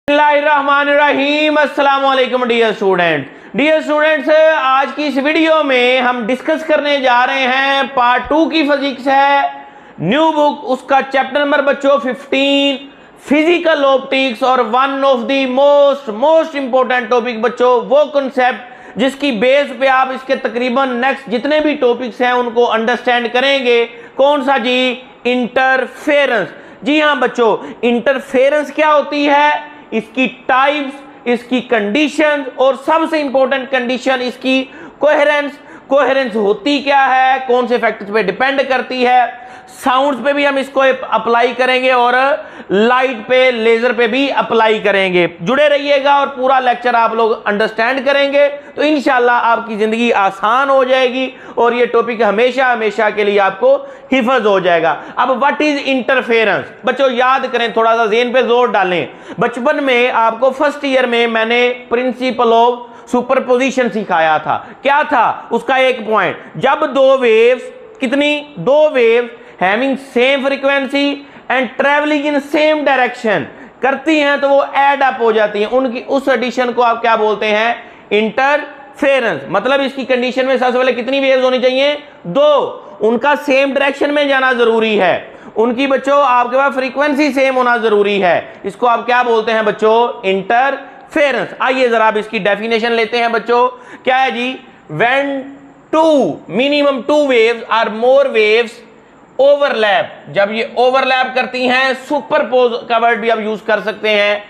बिस्मिल्लाहिर्रहमानिर्रहीम। अस्सलाम वालेकुम डियर स्टूडेंट्स, आज की इस वीडियो में हम डिस्कस करने जा रहे हैं पार्ट 2 की फिजिक्स है, न्यू बुक, उसका चैप्टर नंबर बच्चों 15 फिजिकल ऑप्टिक्स, और one of the most important topic बच्चों, वो कॉन्सेप्ट जिसकी बेस पे आप इसके तकरीबन नेक्स्ट जितने भी टॉपिक्स हैं उनको अंडरस्टैंड करेंगे। कौन सा जी? इंटरफेरेंस। जी हाँ बच्चों, इंटरफेरेंस क्या होती है, इसकी टाइप्स, इसकी कंडीशन, और सबसे इंपॉर्टेंट कंडीशन इसकी कोहेरेंस होती क्या है, कौन से फैक्टर्स पे डिपेंड करती है। साउंड्स पे भी हम इसको अप्लाई करेंगे और लाइट पे, लेजर पे भी अप्लाई करेंगे। जुड़े रहिएगा और पूरा लेक्चर आप लोग अंडरस्टैंड करेंगे तो इंशाल्लाह आपकी जिंदगी आसान हो जाएगी और ये टॉपिक हमेशा के लिए आपको हिफज हो जाएगा। अब व्हाट इज इंटरफेरेंस बच्चों, याद करें, थोड़ा सा ज़हन पे जोर डालें। बचपन में आपको फर्स्ट ईयर में मैंने प्रिंसिपल ऑफ सुपरपोजिशन सिखाया था। क्या था उसका एक पॉइंट, जब दो waves having same frequency and travelling in same direction करती हैं तो वो ऐड अप हो जाती हैं, उनकी उस एडिशन को आप क्या बोलते हैं? इंटरफेरेंस। मतलब इसकी कंडीशन में सबसे पहले कितनी वेव्स होनी चाहिए? दो, उनका सेम डायरेक्शन में जाना जरूरी है, उनकी बच्चों आपके पास फ्रीक्वेंसी सेम होना जरूरी है। इसको आप क्या बोलते हैं बच्चों? इंटरफेरेंस। आइए जरा आप इसकी डेफिनेशन लेते हैं बच्चों। क्या है जी? When minimum two waves are more waves overlap, जब ये ओवरलैप करती हैं, सुपरपोज का वर्ड भी आप यूज कर सकते हैं।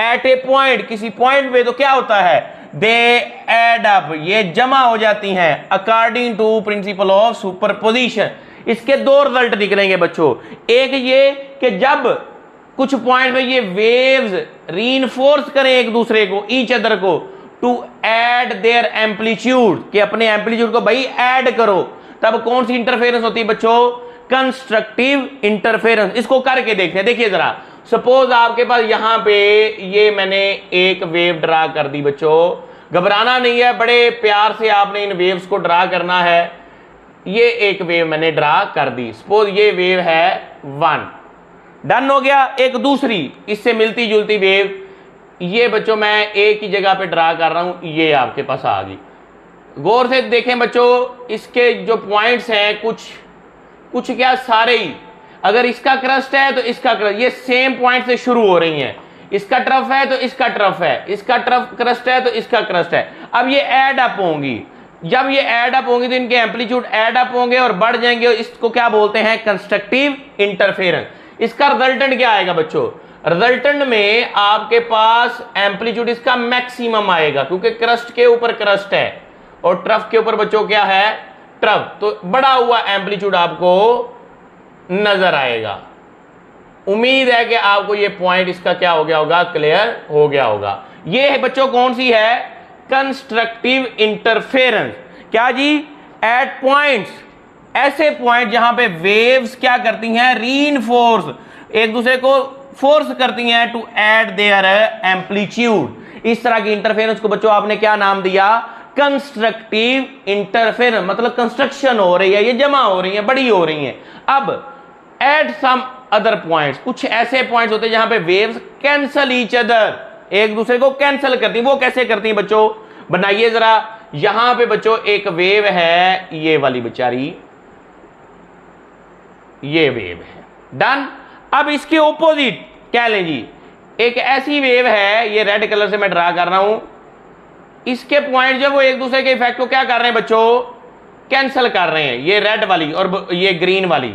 एट ए पॉइंट, किसी पॉइंट पे, तो क्या होता है? दे एड अप, ये जमा हो जाती हैं according to principle of superposition. इसके दो रिजल्ट निकलेंगे बच्चों। एक ये कि जब कुछ पॉइंट पे ये वेव्स रीइंफोर्स करें एक दूसरे को, ईच अदर को, टू ऐड देयर एम्पलीट्यूड, कि अपने एम्पलीट्यूड को भाई ऐड करो, तब कौन सी इंटरफेरेंस होती है बच्चों? Constructive interference. इसको करके देखते हैं। देखिए जरा, सपोज आपके पास यहां पे ये मैंने एक वेव ड्रा कर दी बच्चों, घबराना नहीं है, बड़े प्यार से आपने इन वेव्स को ड्रा करना है। ये एक वेव मैंने ड्रा कर दी, सपोज ये वेव है 1, डन हो गया। एक दूसरी इससे मिलती जुलती वेव, ये बच्चों मैं एक ही जगह पे ड्रा कर रहा हूं, ये आपके पास आ गई। गौर से देखें बच्चों, इसके जो पॉइंट्स हैं कुछ क्या सारे ही, अगर इसका क्रस्ट है तो इसका क्रस्ट, ये सेम पॉइंट से शुरू हो रही हैं। इसका ट्रफ है तो इसका ट्रफ है, इसका ट्रफ क्रस्ट है तो इसका क्रस्ट है। अब ये ऐड अप होंगी, जब ये ऐड अप होंगी तो इनके एम्पलीट्यूड ऐड अप होंगे और बढ़ जाएंगे, और इसको क्या बोलते हैं? Constructive interference. इसका रिजल्टेंट क्या आएगा बच्चों? रिजल्टेंट में आपके पास एम्पलीट्यूड इसका मैक्सिमम आएगा, क्योंकि क्रस्ट के ऊपर क्रस्ट है और ट्रफ के ऊपर बच्चों क्या है? ट्रफ। तो बढ़ा हुआ एम्पलीट्यूड आपको नजर आएगा। उम्मीद है कि आपको ये पॉइंट इसका क्या हो गया होगा? क्लियर हो गया होगा। ये है बच्चों कौन सी है? Constructive interference. क्या जी? एट पॉइंट्स, ऐसे पॉइंट जहां पे वेव्स क्या करती हैं? रीइंफोर्स, एक दूसरे को फोर्स करती हैं टू ऐड देयर एम्पलीट्यूड। इस तरह की इंटरफेरेंस को बच्चों आपने क्या नाम दिया? Constructive interference. मतलब कंस्ट्रक्शन हो रही है, ये जमा हो रही है, बड़ी हो रही है। अब एट सम अदर पॉइंट्स, कुछ ऐसे पॉइंट्स होते हैं जहां पे वेव्स कैंसल ईच अदर, एक दूसरे को कैंसल करती हैं। वो कैसे करती हैं बच्चों? बनाइए जरा। यहां पे बच्चों एक वेव है, ये वाली बेचारी, ये वेव है, डन। अब इसके ऑपोजिट क्या लें जी? एक ऐसी वेव है, ये रेड कलर से मैं ड्रा कर रहा हूं, इसके पॉइंट जो वो एक दूसरे के इफेक्ट को क्या कर रहे हैं बच्चों? कैंसल कर रहे हैं, ये रेड वाली और ये ग्रीन वाली।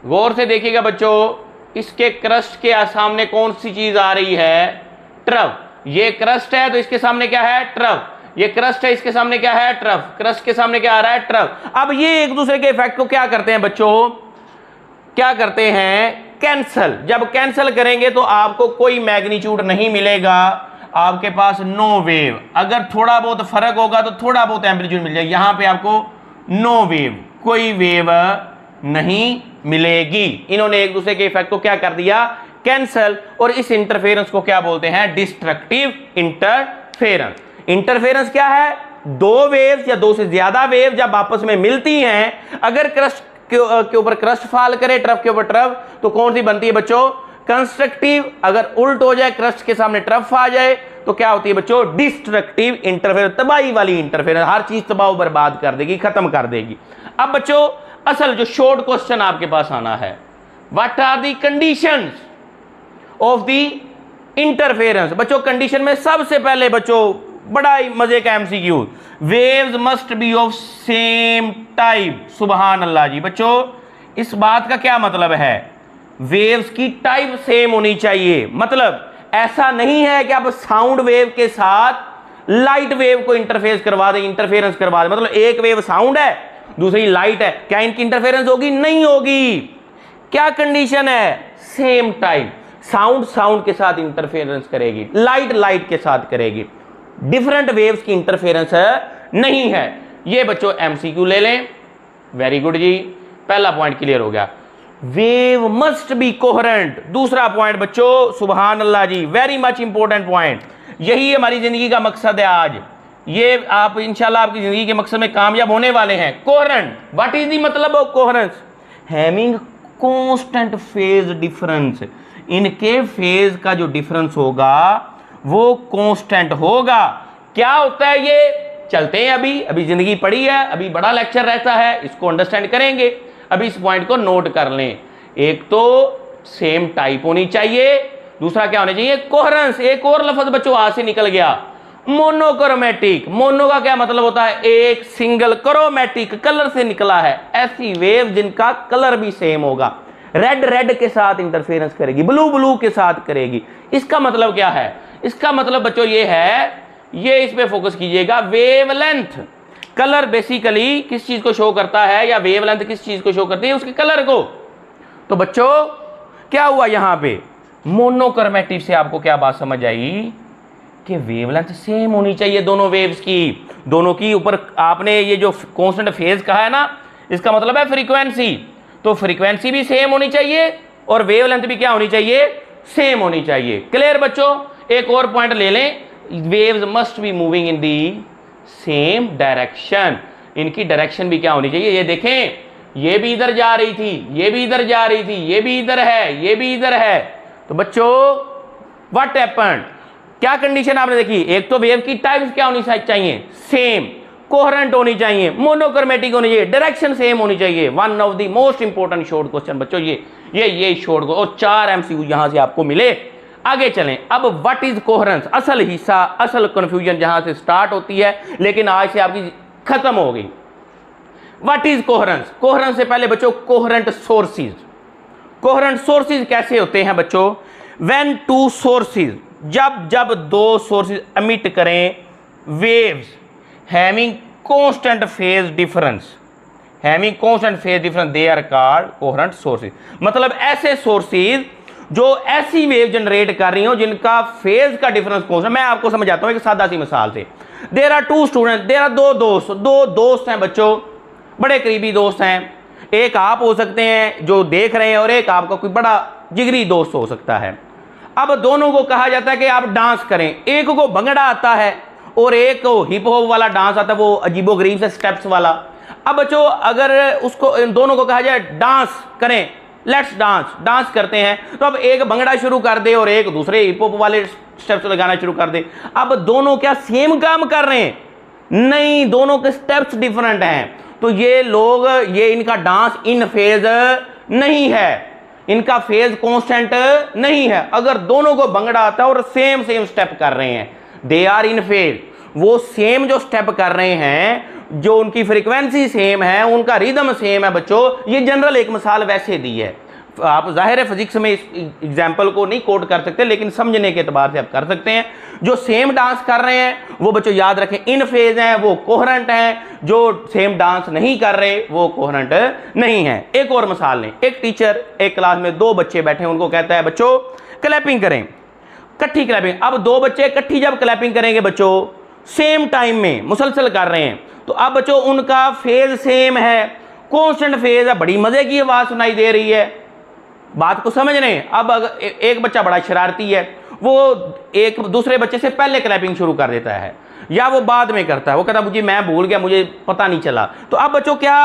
गौर से देखिएगा बच्चों, इसके क्रस्ट के सामने कौन सी चीज आ रही है? ट्रफ। ये क्रस्ट है तो इसके सामने क्या है? ट्रफ। ये क्रस्ट है, इसके सामने क्या है? ट्रफ। क्रस्ट के सामने क्या आ रहा है? ट्रफ। अब ये एक दूसरे के इफेक्ट को क्या करते हैं बच्चों? क्या करते हैं? कैंसल। जब कैंसल करेंगे तो आपको कोई मैग्नीट्यूड नहीं मिलेगा, आपके पास नो वेव। अगर थोड़ा बहुत फर्क होगा तो थोड़ा बहुत एम्पलीट्यूड मिल जाएगा, यहां पे आपको नो वेव, कोई वेव नहीं मिलेगी। इन्होंने एक दूसरे के इफेक्ट को क्या कर दिया? कैंसल। और इस इंटरफेरेंस को क्या बोलते हैं? Destructive interference. इंटरफेरेंस क्या है? दो वेव्स या दो से ज्यादा वेव जब आपस में मिलती हैं, अगर क्रस्ट के ऊपर क्रस्ट फॉल करे, ट्रफ के ऊपर ट्रफ, तो कौन सी बनती है बच्चों? कंस्ट्रक्टिव अगर उल्ट हो जाए, क्रस्ट के सामने ट्रफ आ जाए तो क्या होती है बच्चों, डिस्ट्रक्टिव इंटरफेरेंस, तबाही वाली इंटरफेरेंस, हर चीज तबाह बर्बाद कर देगी, खत्म कर देगी। अब बच्चों असल जो शॉर्ट क्वेश्चन आपके पास आना है, what are the conditions of the interference. बच्चों कंडीशन में सबसे पहले बच्चों बड़ा ही मजे का MCQ, waves must be of same type. सुभान अल्लाह जी। बच्चों इस बात का क्या मतलब है, वेव्स की टाइप सेम होनी चाहिए। मतलब ऐसा नहीं है कि आप साउंड वेव के साथ लाइट वेव को इंटरफेरेंस करवा दें, मतलब एक वेव साउंड है दूसरी लाइट है, क्या इनकी इंटरफेरेंस होगी? नहीं होगी। क्या कंडीशन है? Same type. साउंड के साथ इंटरफेरेंस करेगी, लाइट के साथ करेगी, डिफरेंट वेव्स की इंटरफेरेंस नहीं है। ये बच्चों एमसीक्यू ले लें। वेरी गुड जी, पहला पॉइंट क्लियर हो गया। Wave must be coherent. दूसरा पॉइंट बच्चों, सुभान अल्लाह जी, वेरी मच इंपॉर्टेंट पॉइंट। यही हमारी जिंदगी का मकसद है आज। ये आप इंशाल्लाह आपकी जिंदगी के मकसद में कामयाब होने वाले हैं। कोहेरेंट, व्हाट इज द मतलब of coherence? Having constant phase difference. इनके फेज का जो डिफरेंस होगा वो कांस्टेंट होगा। क्या होता है ये? चलते हैं, अभी जिंदगी पड़ी है, अभी बड़ा लेक्चर रहता है, इसको अंडरस्टैंड करेंगे। अभी इस पॉइंट को नोट कर लें। एक तो सेम टाइप होनी चाहिए, दूसरा क्या होना चाहिए? कोहेरेंस। एक और लफ्ज बच्चों आज से निकल गया, मोनोक्रोमेटिक। मोनो का क्या मतलब होता है? एक सिंगल, क्रोमेटिक कलर से निकला है। ऐसी वेव जिनका कलर भी सेम होगा, रेड के साथ इंटरफेरेंस करेगी, ब्लू के साथ करेगी। इसका मतलब क्या है? इसका मतलब बच्चों ये है, ये इस पे फोकस कीजिएगा, वेवलेंथ। कलर बेसिकली किस चीज को शो करता है, या वेवलेंथ किस चीज को शो करती है? उसके कलर को। तो बच्चों क्या हुआ यहां पे? मोनोक्रोमेटिक से आपको क्या बात समझ आई कि वेवलेंथ सेम होनी चाहिए दोनों वेव्स की। दोनों की ऊपर आपने ये जो कांस्टेंट फेज कहा है ना, इसका मतलब है फ्रीक्वेंसी। तो फ्रीक्वेंसी भी सेम होनी चाहिए और वेवलेंथ भी क्या होनी चाहिए? सेम होनी चाहिए। क्लियर बच्चों? एक और पॉइंट ले लें, waves must be moving in the same direction. इनकी डायरेक्शन भी क्या होनी चाहिए? ये देखें, ये भी इधर जा रही थी, ये भी इधर जा रही थी, ये भी इधर है, ये भी इधर है। तो बच्चों व्हाट हैपेंड? क्या कंडीशन आपने देखी? एक तो वेव की टाइप क्या होनी चाहिए? सेम। कोहेरेंट होनी चाहिए, मोनोक्रोमेटिक होनी चाहिए, डायरेक्शन सेम होनी चाहिए। One of the most important short question बच्चों, ये शॉर्ट को, और 4 एमसीक्यू यहां से आपको मिले। आगे चलें। अब व्हाट इज कोहेरेंस? असल हिस्सा, असल कंफ्यूजन जहां से स्टार्ट होती है, लेकिन आज से आपकी खत्म हो गई। What is coherence? कोहेरेंस से पहले बच्चों, कोहेरेंट सोर्सेज। कोहेरेंट सोर्सेज कैसे होते हैं बच्चों? व्हेन टू सोर्सेज, जब दो सोर्सेज एमिट करें waves having constant phase difference, they are called coherent sources. मतलब ऐसे सोर्सेज जो ऐसी वेव जनरेट कर रही हो जिनका फेज का डिफरेंस कांस्टेंट। मैं आपको समझाता हूं एक सादा सी मिसाल से। There are 2 student, there are दो दोस्त हैं बच्चों, बड़े करीबी दोस्त हैं। एक आप हो सकते हैं जो देख रहे हैं, और एक आपका कोई बड़ा जिगरी दोस्त हो सकता है। अब दोनों को कहा जाता है कि आप डांस करें। एक को भंगड़ा आता है और एक को हिप हॉप वाला डांस आता है, वो अजीबोगरीब से स्टेप्स वाला। अब बच्चों अगर उसको, इन दोनों को कहा जाए डांस करें, लेट्स डांस करते हैं, तो अब एक भंगड़ा शुरू कर दे और एक दूसरे हिप हॉप वाले स्टेप्स लगाना शुरू कर दे। अब दोनों क्या सेम काम कर रहे हैं? नहीं, दोनों के स्टेप्स डिफरेंट हैं। तो ये लोग, ये इनका डांस इन फेज नहीं है, इनका फेज कांस्टेंट नहीं है। अगर दोनों को भंगड़ा आता है और सेम स्टेप कर रहे हैं, दे आर इन फेज, वो सेम जो स्टेप कर रहे हैं, जो उनकी फ्रीक्वेंसी सेम है, उनका रिदम सेम है बच्चों। ये जनरल एक मिसाल वैसे दी है, आप जाहिर है फिजिक्स में इस एग्जाम्पल को नहीं कोट कर सकते, लेकिन समझने के एतबार से आप कर सकते हैं। जो सेम डांस कर रहे हैं वो बच्चों याद रखें इन फेज हैं, वो कोहेरेंट हैं। जो सेम डांस नहीं कर रहे वो कोहेरेंट नहीं है। एक और मिसाल लें, एक टीचर एक क्लास में 2 बच्चे बैठे हैं, उनको कहता है बच्चों क्लैपिंग करें, इकट्ठी क्लैपिंग। अब 2 बच्चे इकट्ठी जब क्लैपिंग करेंगे बच्चों, सेम टाइम में मुसलसल कर रहे हैं, तो अब बच्चों उनका फेज सेम है, कांस्टेंट फेज है, बड़ी मजे की आवाज सुनाई दे रही है। बात को समझ रहे हैं? अब अगर एक बच्चा बड़ा शरारती है, वो एक दूसरे बच्चे से पहले क्लैपिंग शुरू कर देता है, या वो बाद में करता है, वो कहता है मुझे, मैं भूल गया, मुझे पता नहीं चला। तो अब बच्चों क्या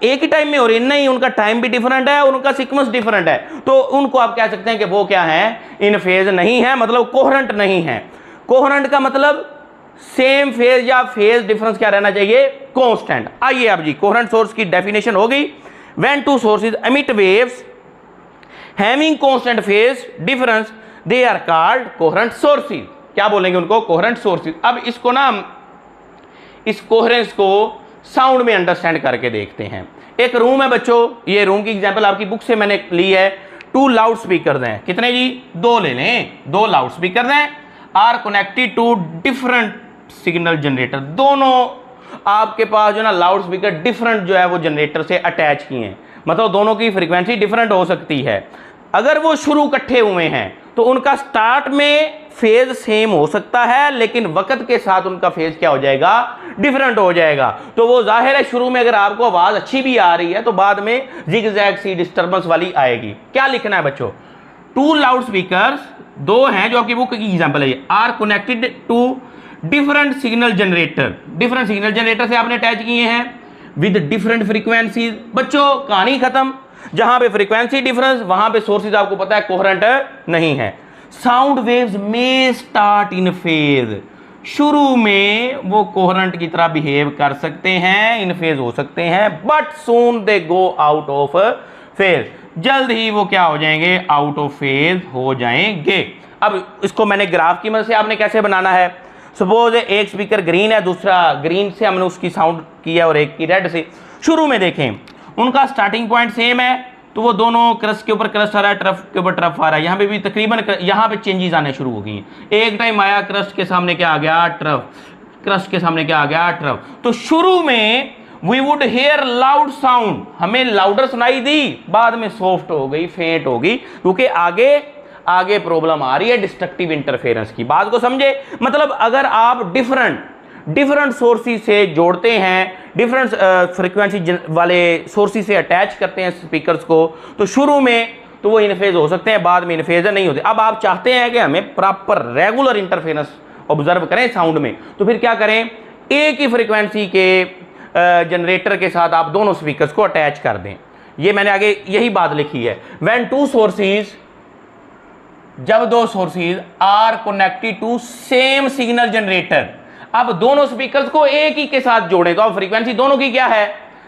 एक ही टाइम में हो रही है, नहीं, उनका टाइम भी डिफरेंट है और उनका सीक्वेंस डिफरेंट है, तो उनको आप कह सकते हैं कि वो क्या है, इन फेज नहीं है, मतलब कोहेरेंट नहीं है। कोहेरेंट का मतलब सेम फेज या फेज डिफरेंस क्या रहना चाहिए, कांस्टेंट। आइए अब जी, कोहेरेंट सोर्स की डेफिनेशन हो गई। When two sources emit waves having constant phase difference they are called coherent sources. क्या बोलेंगे उनको, कोहेरेंट सोर्सेज। अब इसको ना हम इस कोहेरेंस को साउंड में अंडरस्टैंड करके देखते हैं। एक रूम है बच्चों, ये रूम की एग्जांपल आपकी बुक से मैंने ली है। 2 लाउड स्पीकर हैं, कितने जी, 2 ले लें, 2 लाउड स्पीकर हैं, are connected to different signal generator. दोनों आपके पास जो ना लाउड स्पीकर डिफरेंट जो है वो जनरेटर से अटैच किए हैं, मतलब दोनों की फ्रीक्वेंसी डिफरेंट हो सकती है। अगर वो शुरू इकट्ठे हुए हैं तो उनका स्टार्ट में फेज सेम हो सकता है, लेकिन वक्त के साथ उनका फेज क्या हो जाएगा, डिफरेंट हो जाएगा। तो वो जाहिर है शुरू में अगर आपको आवाज अच्छी भी आ रही है तो बाद में जिगजैग सी डिस्टर्बेंस वाली आएगी। क्या लिखना है बच्चों, 2 लाउड स्पीकर्स, 2 हैं जो आपकी बुक की एग्जांपल है, are connected to different signal generator. Different signal generator से आपने अटैच किए हैं विद डिफरेंट फ्रीक्वेंसीज। बच्चों कहानी खत्म, जहां पे फ्रीक्वेंसी डिफरेंस वहां पे सोर्सेज आपको पता है कोहेरेंट नहीं है। साउंड वेव्स में स्टार्ट इन फेज, शुरू में वो कोहेरेंट की तरह बिहेव कर सकते हैं, इन फेज हो सकते हैं, but soon they go out of phase, जल्द ही वो क्या हो जाएंगे, आउट ऑफ फेज हो जाएंगे। अब इसको मैंने ग्राफ की मदद से आपने कैसे बनाना है, सपोज एक स्पीकर ग्रीन है, दूसरा ग्रीन से हमने उसकी साउंड किया और एक की रेड से। शुरू में देखें उनका स्टार्टिंग पॉइंट सेम है, तो वो दोनों क्रस्ट के ऊपर क्रस्ट आ रहा है, ट्रफ के ऊपर ट्रफ आ रहा है। यहाँ पे भी तकरीबन यहाँ पे चेंजेस आने शुरू हो गई हैं। एक टाइम आया क्रस्ट के सामने क्या आ गया, ट्रफ, क्रस्ट के सामने क्या आ गया, ट्रफ। तो शुरू में we would hear loud sound, हमें लाउडर सुनाई दी, बाद में सॉफ्ट हो गई, फेंट हो गई, क्योंकि आगे प्रॉब्लम आ रही है डिस्ट्रक्टिव इंटरफेरेंस की। बात को समझे, मतलब अगर आप डिफरेंट सोर्सेज से जोड़ते हैं, डिफरेंट फ्रीक्वेंसी वाले सोर्सेज से अटैच करते हैं स्पीकर्स को, तो शुरू में तो वो इनफेज हो सकते हैं, बाद में इनफेज नहीं होते। अब आप चाहते हैं कि हमें प्रॉपर रेगुलर इंटरफेरेंस ऑब्जर्व करें साउंड में, तो फिर क्या करें, एक ही फ्रीक्वेंसी के जनरेटर के साथ आप दोनों स्पीकर्स को अटैच कर दें। ये मैंने आगे यही बात लिखी है। व्हेन टू सोर्सेज, जब 2 sources are connected to same signal generator, अब दोनों स्पीकर्स को एक ही के साथ जोड़ें तो अब फ्रीक्वेंसी दोनों की क्या है,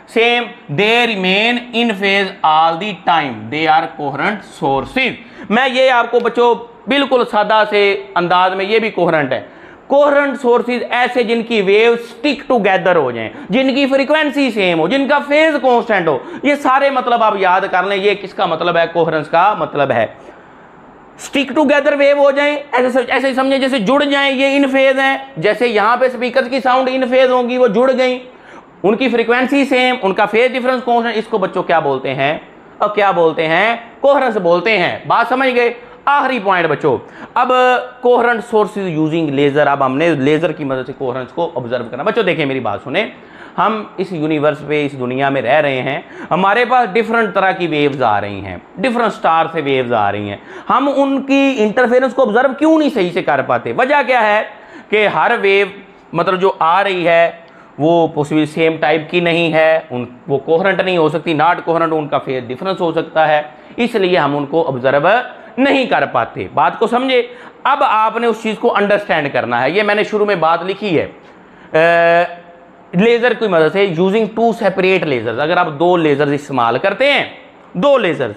same, they remain in phase all the time, they are coherent sources. मैं ये आपको बच्चों बिल्कुल सादा से अंदाज में, ये भी कोहेरेंट है। कोहेरेंट सोर्सेज ऐसे जिनकी वेव स्टिक टुगेदर हो जाएं, जिनकी फ्रीक्वेंसी सेम हो, जिनका फेज कांस्टेंट हो। ये सारे मतलब आप याद कर लें, ये किसका मतलब है, कोहेरेंस का मतलब है। स्टिक टुगेदर वेव हो जाएं, ऐसे समझे जैसे जुड़ जाएं, ये इन फेज हैं। जैसे यहां पे स्पीकर की साउंड इन फेज होगी, वो जुड़ गई, उनकी फ्रीक्वेंसी सेम, उनका फेज डिफरेंस कांस्टेंट। इसको बच्चों क्या बोलते हैं, और क्या बोलते हैं, कोहेरेंस बोलते हैं। बात समझ गए। आखिरी पॉइंट बच्चों, अब कोहेरेंट सोर्सेज यूजिंग लेजर। अब हमने लेजर की मदद से कोहेरेंस को ऑब्जर्व करना। बच्चों देखिए मेरी बात सुने, हम इस यूनिवर्स पे, इस दुनिया में रह रहे हैं, हमारे पास डिफरेंट तरह की वेव्स आ रही हैं, डिफरेंट स्टार से वेव्स आ रही हैं। हम उनकी इंटरफेरेंस को ऑब्जर्व क्यों नहीं सही से कर पाते? वजह क्या है कि हर वेव मतलब जो आ रही है वो पॉसिबल सेम टाइप की नहीं है, वो कोहेरेंट नहीं हो सकती, नॉट कोहेरेंट, उनका फेज डिफरेंस हो सकता है, इसलिए हम उनको ऑब्जर्व नहीं कर पाते। बात को समझे। अब आपने उस चीज को अंडरस्टैंड करना है। ये मैंने शुरू में बात लिखी है, लेजर की मदद से, यूजिंग 2 सेपरेट लेजर्स। अगर आप 2 लेजर्स इस्तेमाल करते हैं, 2 lasers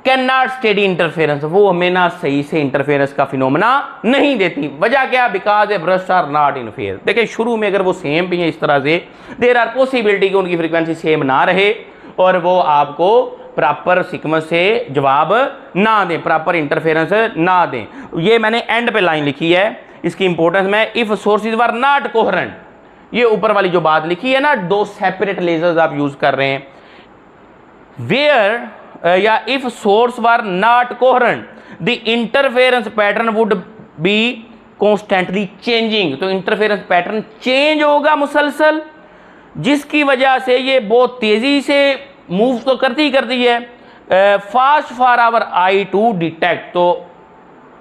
can not steady interference, वो हमें ना सही से इंटरफेरेंस का फिनोमेना नहीं देती। वजह क्या? Because a brush are not in phase. देखिए शुरू में अगर वो सेम भी है इस तरह से, देयर आर पॉसिबिलिटी कि उनकी फ्रीक्वेंसी सेम ना रहे और वो आपको प्रॉपर सीक्वेंस से जवाब ना दें, प्रॉपर इंटरफेरेंस ना दें। ये मैंने एंड पे लाइन लिखी है, इसकी इंपॉर्टेंस में, if sources were not coherent, ये ऊपर वाली जो बात लिखी है ना, 2 सेपरेट लेजर्स आप यूज कर रहे हैं, वेयर या if source were not coherent the interference pattern would be constantly changing. तो इंटरफेरेंस पैटर्न चेंज होगा मुसलसल, जिसकी वजह से ये बहुत तेजी से मूव तो करती है, fast for our eye to detect. तो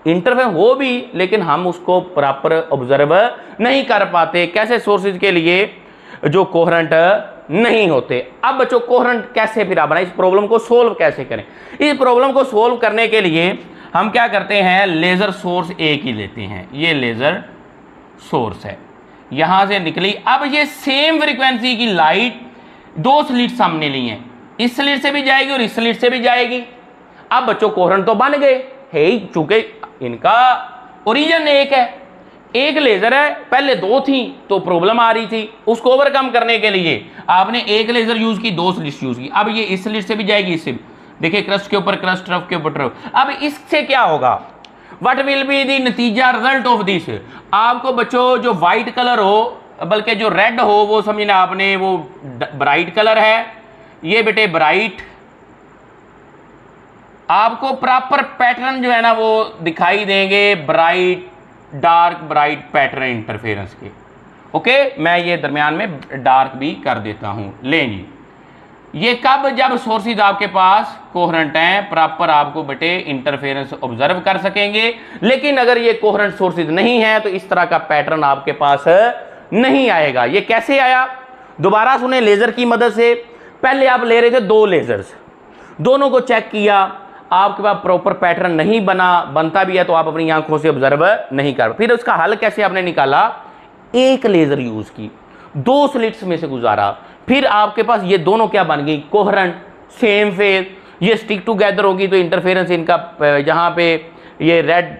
इंटरफेरेंस हो भी, लेकिन हम उसको प्रॉपर ऑब्जर्व नहीं कर पाते। कैसे? सोर्सेज के लिए जो कोहेरेंट नहीं होते। अब बच्चों कोहेरेंट कैसे फिर आप बनाएं, इस प्रॉब्लम को सोल्व कैसे करें? इस प्रॉब्लम को सोल्व करने के लिए हम क्या करते हैं, लेजर सोर्स एक ही लेते हैं। ये लेजर सोर्स है, यहां से निकली। अब ये सेम फ्रीक्वेंसी की लाइट दो स्लिट सामने ली हैं, इस स्लिट से भी जाएगी और इस स्लिट से भी जाएगी। अब बच्चों कोहेरेंट तो बन गए है, चूंकि इनका ओरिजिन एक है, एक लेजर है, पहले दो थी तो प्रॉब्लम आ रही थी, उसको ओवरकम करने के लिए आपने एक लेजर यूज की, दो स्लिट यूज की। अब ये इस स्लिट से भी जाएगी, इससे भी। देखिए क्रस्ट के ऊपर क्रस्ट, ट्रफ के ऊपर ट्रफ। अब इससे क्या होगा, व्हाट विल बी दी नतीजा रिजल्ट ऑफ दिस? आपको बच्चों जो व्हाइट कलर हो, बल्कि जो रेड हो, वो समझना आपने वो ब्राइट कलर है, ये बेटे ब्राइट, आपको प्रॉपर पैटर्न जो है ना वो दिखाई देंगे, bright dark bright pattern interference के। ओके, मैं ये दरमियान में डार्क भी कर देता हूं। लें जी, ये कब, जब सोर्सेज आपके पास कोहेरेंट हैं, प्रॉपर आपको बेटे इंटरफेरेंस ऑब्जर्व कर सकेंगे। लेकिन अगर ये कोहेरेंट सोर्सेज नहीं है तो इस तरह का पैटर्न आपके पास नहीं आएगा। ये कैसे आया, दोबारा सुने लेजर की मदद से। पहले आप ले रहे थे दो लेजर्स, दोनों को चेक किया, आपके पास प्रॉपर पैटर्न नहीं बनता भी है तो आप अपनी आंखों से ऑब्जर्व नहीं कर। फिर उसका हल कैसे आपने निकाला, एक लेजर यूज की, दो स्लिट्स में से गुजारा, फिर आपके पास ये दोनों क्या बन गई, कोहेरेंट, सेम फेज। ये स्टिक टुगेदर होगी तो इंटरफेरेंस इनका जहां पे ये रेड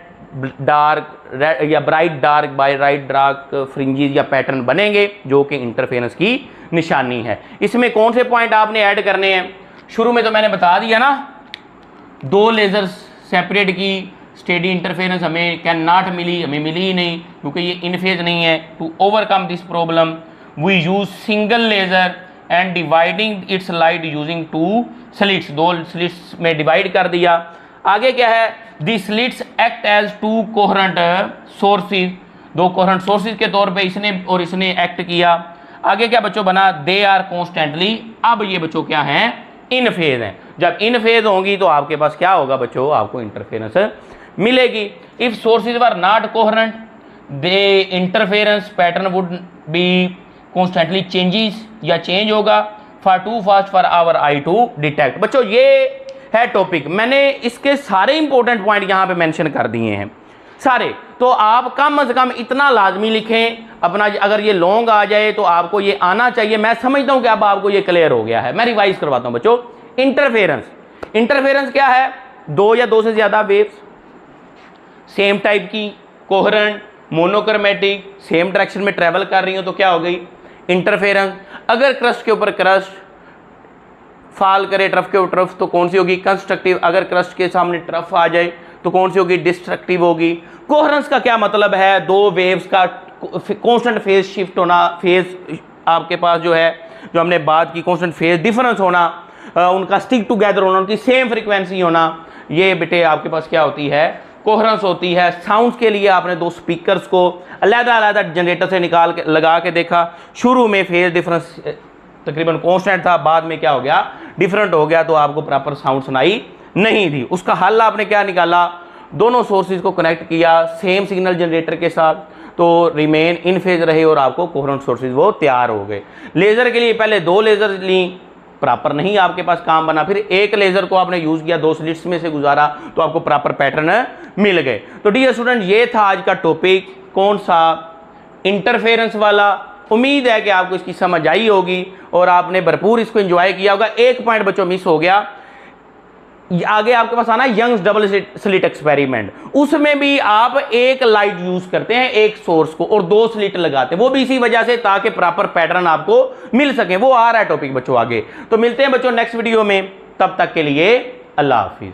डार्क या bright dark bye right dark fringes या पैटर्न बनेंगे, जो कि इंटरफेरेंस की निशानी है। इसमें कौन से पॉइंट आपने ऐड करने हैं, शुरू में तो मैंने बता दिया ना, दो लेजर सेपरेट की स्टेडी इंटरफेरेंस हमें कैन नॉट मिली, हमें मिली ही नहीं क्योंकि ये इन फेज नहीं है। To overcome this problem we use single laser and dividing its light using two slits, दो स्लिट्स में डिवाइड कर दिया। आगे क्या है, the slits act as two coherent sources, दो कोहेरेंट सोर्सेज के तौर पे इसने और इसने एक्ट किया। आगे क्या बच्चों बना, दे आर कॉन्स्टेंटली। अब ये बच्चों क्या हैं, इन फेज हैं। जब इन फेज होंगी तो आपके पास क्या होगा बच्चों, आपको इंटरफेरेंस मिलेगी। If sources were not coherent the interference pattern would be constantly changes, या चेंज होगा, for too fast for our eye to detect. बच्चों ये है टॉपिक, मैंने इसके सारे इंपॉर्टेंट पॉइंट यहां पे मेंशन कर दिए हैं सारे। तो आप कम से कम इतना लाजमी लिखें अपना, अगर ये लॉन्ग आ जाए तो आपको ये आना चाहिए। मैं समझता हूं कि अब आपको ये क्लियर हो गया है। मैं रिवाइज करवाता हूं बच्चों। इंटरफेरेंस, इंटरफेरेंस क्या है, दो या दो से ज्यादा वेव्स सेम टाइप की, कोहेरेंट, मोनोक्रोमेटिक, सेम डायरेक्शन में ट्रेवल कर रही हो तो क्या हो गई इंटरफेरेंस। अगर क्रस्ट के ऊपर क्रस्ट फॉल करे ट्रफ के ऊपर ट्रफ तो कौन सी होगी, कंस्ट्रक्टिव। अगर क्रस्ट के सामने ट्रफ आ जाए तो कौन सी होगी, डिस्ट्रक्टिव होगी। कोहेरेंस का क्या मतलब है, दो वेव्स का कांस्टेंट फेज शिफ्ट होना, फेज आपके पास जो है, जो हमने बात की, कांस्टेंट फेज डिफरेंस होना, उनका स्टिक टुगेदर होना, उनकी सेम फ्रीक्वेंसी होना, ये बेटे आपके पास क्या होती है, कोहेरेंस होती है। साउंड्स के लिए आपने दो स्पीकर्स को अलग-अलग जनरेटर से निकाल के लगा के देखा, शुरू में फेज डिफरेंस तकरीबन कांस्टेंट था, बाद में क्या हो गया, डिफरेंट हो गया, तो आपको प्रॉपर साउंड सुनाई नहीं थी। उसका हल आपने क्या निकाला, दोनों सोर्सेज को कनेक्ट किया सेम सिग्नल जनरेटर के साथ, तो रिमेन इन फेज रहे और आपको कोहेरेंट सोर्सेज वो तैयार हो गए। लेजर के लिए पहले दो लेजर ली, प्रॉपर नहीं आपके पास काम बना, फिर एक लेजर को आपने यूज किया, दो स्लिट्स में से गुजारा तो आपको प्रॉपर पैटर्न मिल गए। तो डियर स्टूडेंट ये था आज का टॉपिक, कौन सा, इंटरफेरेंस वाला। उम्मीद है कि आपको इसकी समझ आई होगी और आपने भरपूर इसको एंजॉय किया होगा। एक पॉइंट बच्चों मिस हो गया, आगे आपके पास आना यंग्स डबल स्लिट एक्सपेरिमेंट, उसमें भी आप एक लाइट यूज करते हैं एक सोर्स को और दो स्लिट लगाते हैं, वो भी इसी वजह से ताकि प्रॉपर पैटर्न आपको मिल सके। वो आ रहा है टॉपिक बच्चों आगे। तो मिलते हैं बच्चों नेक्स्ट वीडियो में, तब तक के लिए अल्लाह हाफिज।